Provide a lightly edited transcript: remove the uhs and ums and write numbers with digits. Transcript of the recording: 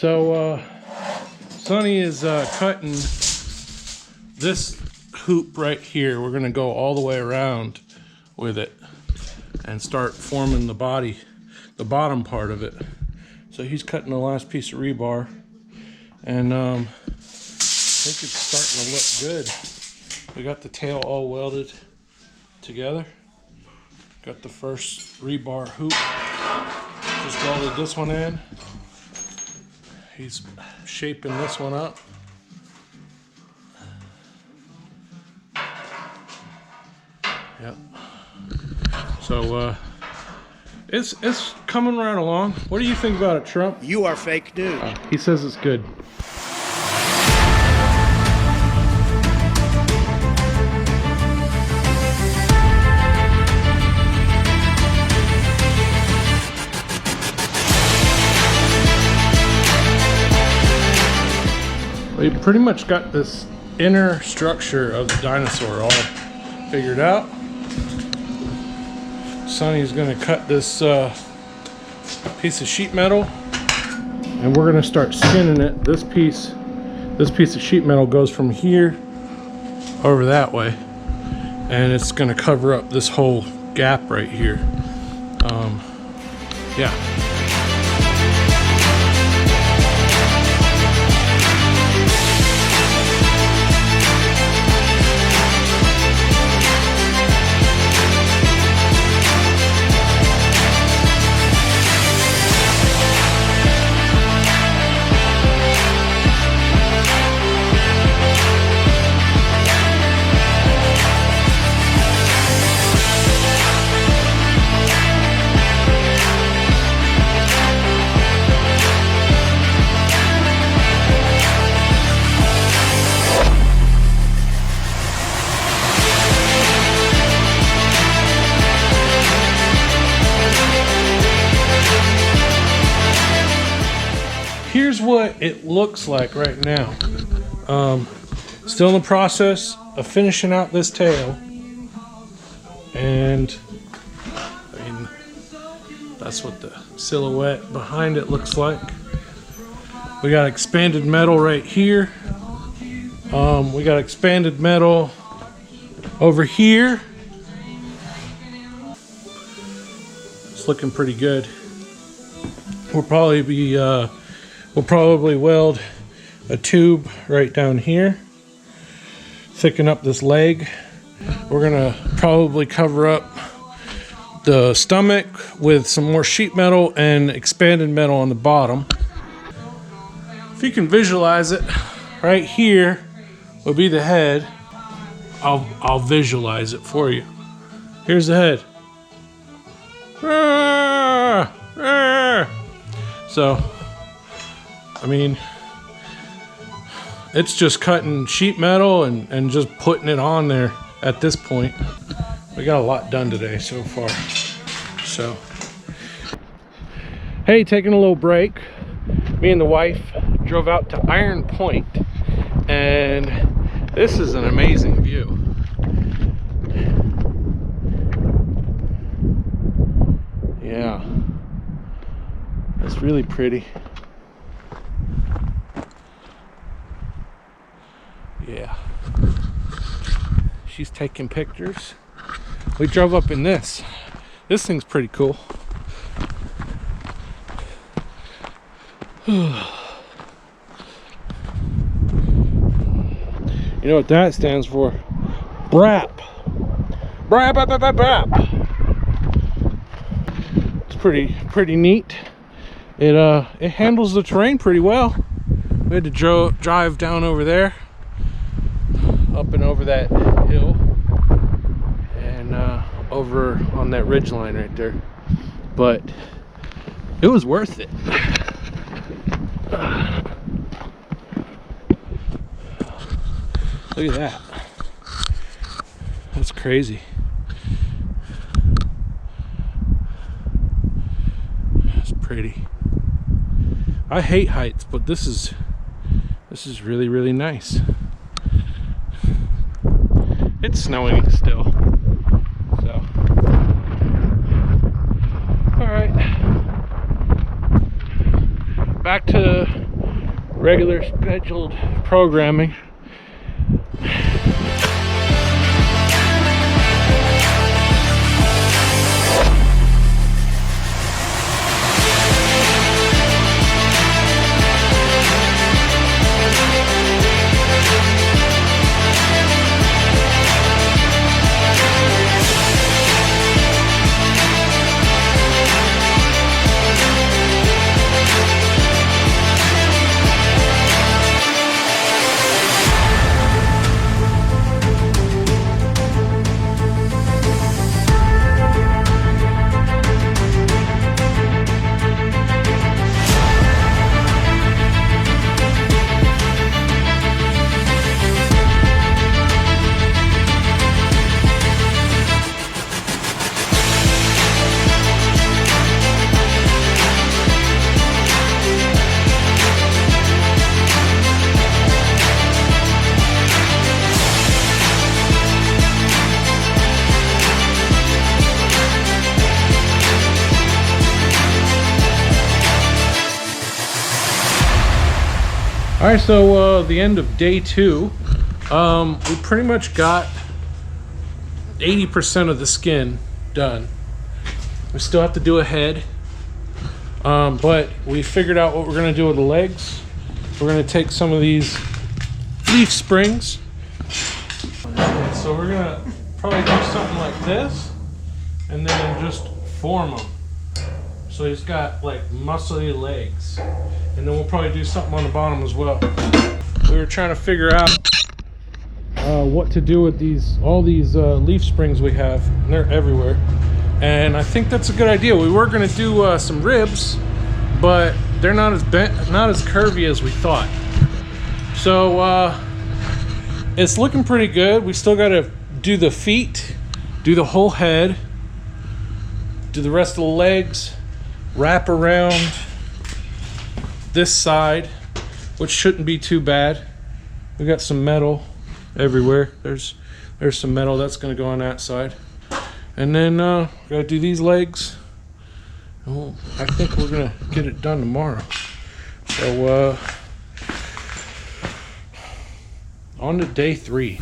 So Sonny is cutting this hoop right here. We're gonna go all the way around with it and start forming the body, the bottom part of it. So he's cutting the last piece of rebar, and I think it's starting to look good. We got the tail all welded together. Got the first rebar hoop. Just welded this one in. He's shaping this one up. Yep. So it's coming right along. What do you think about it, Trump? You are fake news. He says it's good. We pretty much got this inner structure of the dinosaur all figured out. Sonny's gonna cut this piece of sheet metal, and we're gonna start skinning it. This piece of sheet metal goes from here over that way, and it's gonna cover up this whole gap right here. Yeah. Here's what it looks like right now. Still in the process of finishing out this tail, and I mean, that's what the silhouette behind it looks like. We got expanded metal right here. We got expanded metal over here. It's looking pretty good. We'll probably weld a tube right down here, thicken up this leg. We're gonna probably cover up the stomach with some more sheet metal and expanded metal on the bottom. If you can visualize it, right here will be the head. I'll visualize it for you. Here's the head. So, I mean, it's just cutting sheet metal and just putting it on there at this point. We got a lot done today so far. So, hey, taking a little break. Me and the wife drove out to Iron Point, and this is an amazing view. Yeah, it's really pretty. Yeah, she's taking pictures. We drove up in this. This thing's pretty cool. You know what that stands for? BRAP. BRAP, BRAP, BRAP, BRAP. It's pretty neat. It handles the terrain pretty well. We had to drive down over there, up and over that hill, and over on that ridge line right there, but it was worth it. Look at that. That's crazy. That's pretty. I hate heights, but this is really, really nice. It's snowing still, so all right, back to regular scheduled programming. All right, so the end of day 2, we pretty much got 80% of the skin done. We still have to do a head, but we figured out what we're gonna do with the legs. We're gonna take some of these leaf springs. So we're gonna probably do something like this, and then just form them. So he's got like muscly legs. And then we'll probably do something on the bottom as well. We were trying to figure out what to do with all these leaf springs we have. And they're everywhere. And I think that's a good idea. We were gonna do some ribs, but they're not as curvy as we thought. So it's looking pretty good. We still gotta do the feet, do the whole head, do the rest of the legs, wrap around this side, which shouldn't be too bad. We got some metal everywhere. There's some metal that's gonna go on that side. And then gotta do these legs. And I think we're gonna get it done tomorrow. So on to day 3.